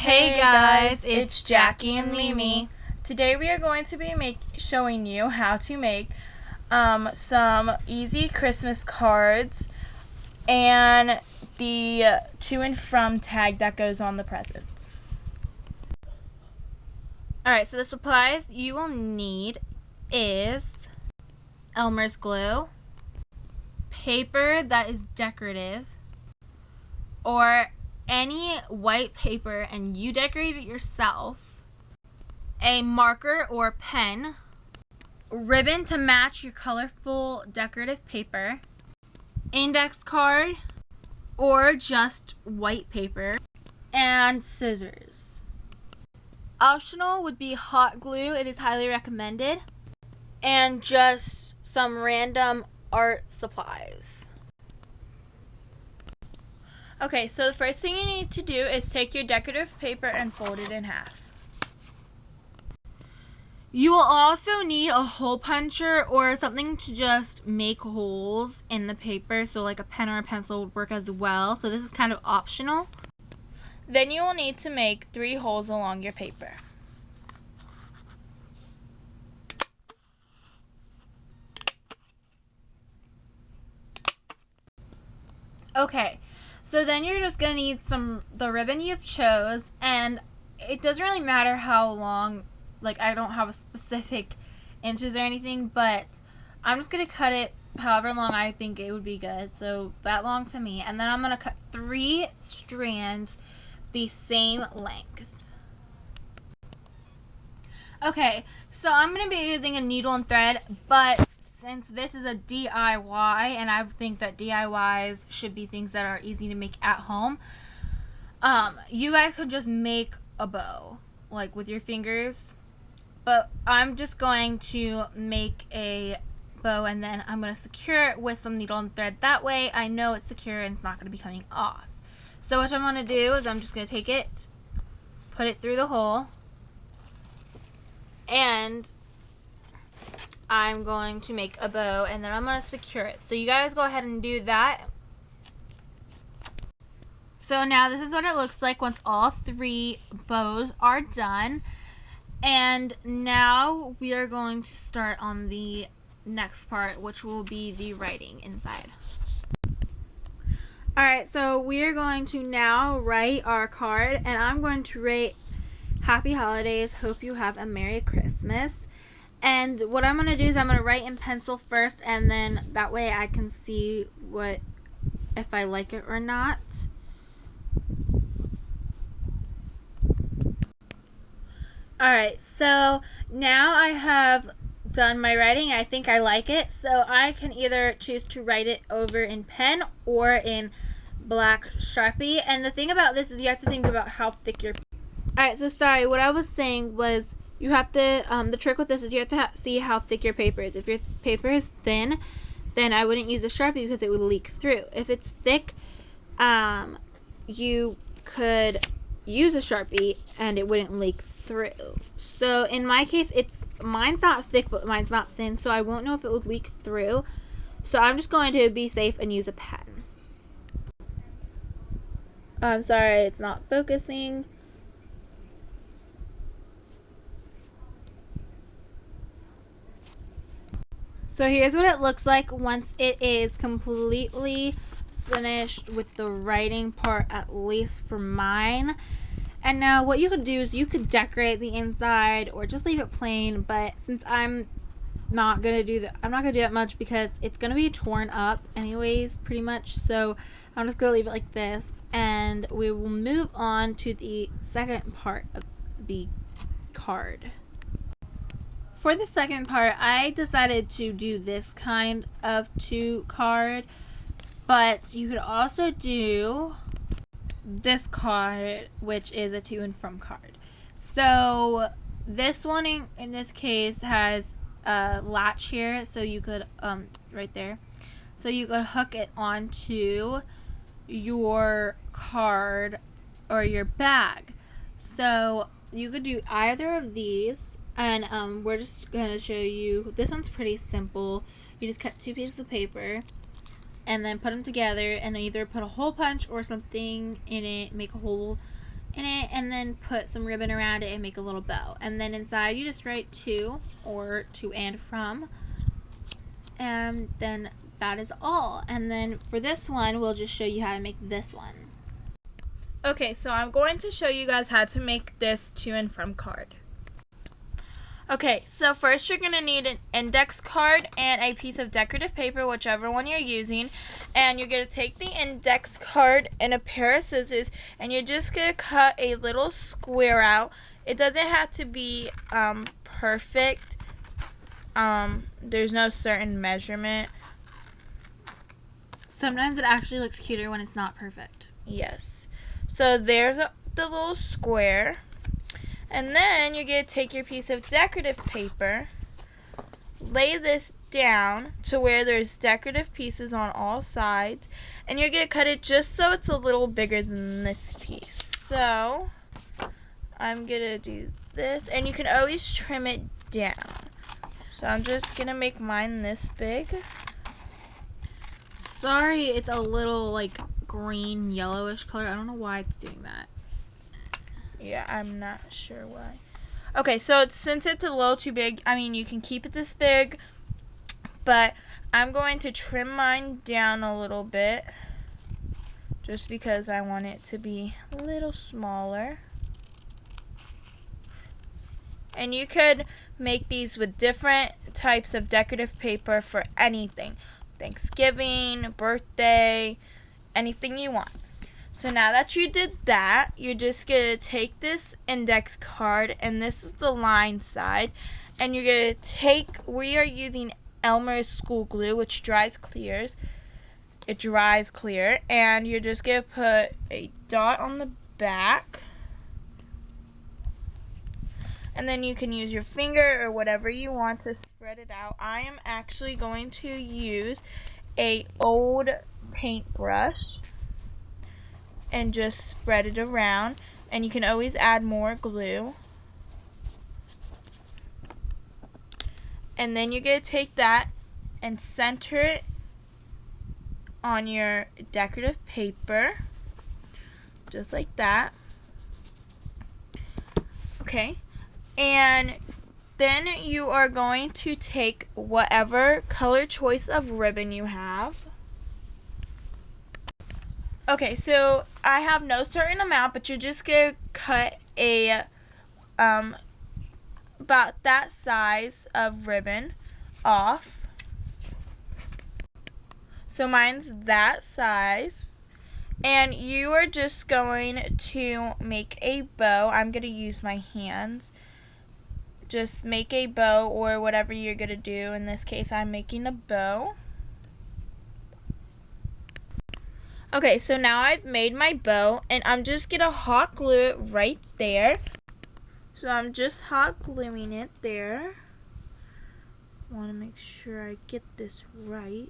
Hey guys, it's Jackie and Mimi. Today we are going to be showing you how to make some easy Christmas cards and the to and from tag that goes on the presents. Alright, so the supplies you will need is Elmer's glue, paper that is decorative, or any white paper and you decorate it yourself, a marker or pen, ribbon to match your colorful decorative paper, index card or just white paper, and scissors. Optional would be hot glue, it is highly recommended, and just some random art supplies. Okay, so the first thing you need to do is take your decorative paper and fold it in half. You will also need a hole puncher or something to just make holes in the paper, so like a pen or a pencil would work as well. So this is kind of optional. Then you will need to make 3 holes along your paper. Okay, so then you're just going to need the ribbon you've chose, and it doesn't really matter how long, like I don't have a specific inches or anything, but I'm just going to cut it however long I think it would be good, so that long to me, and then I'm going to cut 3 strands the same length. Okay, so I'm going to be using a needle and thread, but since this is a DIY, and I think that DIYs should be things that are easy to make at home, you guys could just make a bow, like with your fingers, but I'm just going to make a bow and then I'm going to secure it with some needle and thread. That way I know it's secure and it's not going to be coming off. So what I'm going to do is I'm just going to take it, put it through the hole, and I'm going to make a bow and then I'm going to secure it. So you guys go ahead and do that. So now this is what it looks like once all 3 bows are done. And now we are going to start on the next part, which will be the writing inside. Alright, so we are going to now write our card, and I'm going to write Happy Holidays, hope you have a Merry Christmas. And what I'm going to do is I'm going to write in pencil first, and then that way I can see if I like it or not. Alright, so now I have done my writing. I think I like it, so I can either choose to write it over in pen or in black Sharpie. And the thing about this is you have to think about how thick your... Alright, so sorry, what I was saying was you have to, the trick with this is you have to see how thick your paper is. If your paper is thin, then I wouldn't use a Sharpie because it would leak through. If it's thick, you could use a Sharpie and it wouldn't leak through. So in my case, mine's not thick, but mine's not thin, so I won't know if it would leak through. So I'm just going to be safe and use a pen. I'm sorry, it's not focusing. So here's what it looks like once it is completely finished with the writing part, at least for mine. And now what you could do is you could decorate the inside or just leave it plain, but since I'm not gonna do that much because it's gonna be torn up anyways pretty much, so I'm just gonna leave it like this, and we will move on to the second part of the card. For the second part, I decided to do this kind of 2 card, but you could also do this card, which is a to and from card. So this one in this case has a latch here, so you could right there, so you could hook it onto your card or your bag. So you could do either of these, and we're just gonna show you. This one's pretty simple. You just cut 2 pieces of paper and then put them together and either put a hole punch or something in it, make a hole, in it, and then put some ribbon around it and make a little bow. And then inside you just write to, or to and from, and then that is all. And then for this one, we'll just show you how to make this one. Okay, so I'm going to show you guys how to make this to and from card. Okay, so first you're going to need an index card and a piece of decorative paper, whichever one you're using. And you're going to take the index card and a pair of scissors, and you're just going to cut a little square out. It doesn't have to be perfect. There's no certain measurement. Sometimes it actually looks cuter when it's not perfect. Yes. So there's the little square. And then you're going to take your piece of decorative paper, lay this down to where there's decorative pieces on all sides, and you're going to cut it just so it's a little bigger than this piece. So I'm going to do this, and you can always trim it down. So I'm just going to make mine this big. Sorry, it's a little like green yellowish color. I don't know why it's doing that. Yeah, I'm not sure why. Okay, so since it's a little too big, I mean, you can keep it this big, but I'm going to trim mine down a little bit just because I want it to be a little smaller. And you could make these with different types of decorative paper for anything. Thanksgiving, birthday, anything you want. So now that you did that, you're just going to take this index card, and this is the line side, and you're going to take, we are using Elmer's school glue, which dries clears. It dries clear, and you're just going to put a dot on the back, and then you can use your finger or whatever you want to spread it out. I am actually going to use a old paintbrush and just spread it around, and you can always add more glue. And then you're going to take that and center it on your decorative paper, just like that. Okay, and then you are going to take whatever color choice of ribbon you have. Okay, so I have no certain amount, but you're just going to cut a about that size of ribbon off. So mine's that size. And you are just going to make a bow. I'm going to use my hands. Just make a bow or whatever you're going to do. In this case, I'm making a bow. Okay, so now I've made my bow, and I'm just going to hot glue it right there. So I'm just hot gluing it there. Want to make sure I get this right.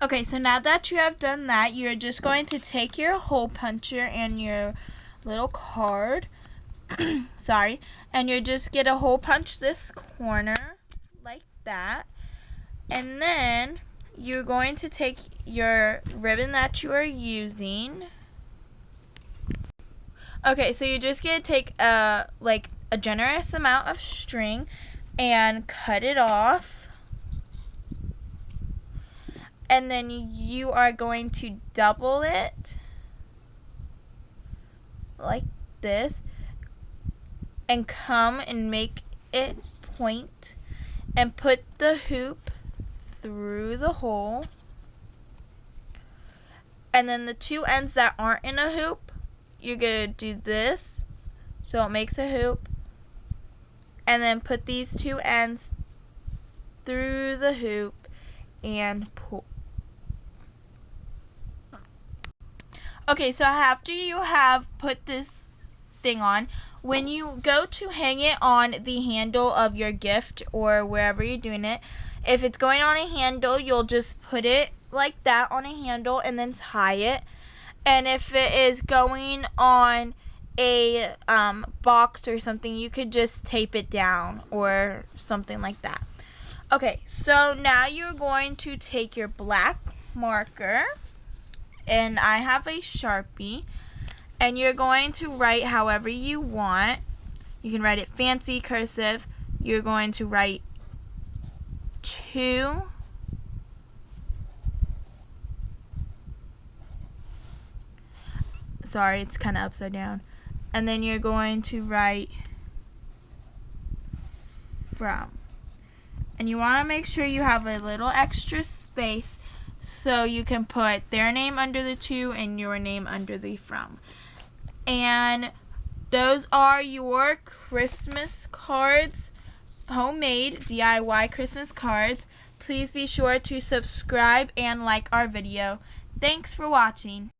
Okay, so now that you have done that, you're just going to take your hole puncher and your little card, sorry, and you're just going to hole punch this corner like that. And then you're going to take your ribbon that you are using. Okay, so you're just going to take a generous amount of string and cut it off. And then you are going to double it like this and come and make it point and put the hoop through the hole. And then the two ends that aren't in a hoop, you're going to do this so it makes a hoop, and then put these two ends through the hoop and pull. Okay, so after you have put this thing on, when you go to hang it on the handle of your gift or wherever you're doing it, if it's going on a handle, you'll just put it like that on a handle and then tie it. And if it is going on a box or something, you could just tape it down or something like that. Okay, so now you're going to take your black marker, and I have a Sharpie, and you're going to write however you want. You can write it fancy, cursive. You're going to write 2. Sorry, it's kind of upside down. And then you're going to write from. And you want to make sure you have a little extra space so you can put their name under the 2 and your name under the from. And those are your Christmas cards, homemade DIY Christmas cards. Please be sure to subscribe and like our video. Thanks for watching.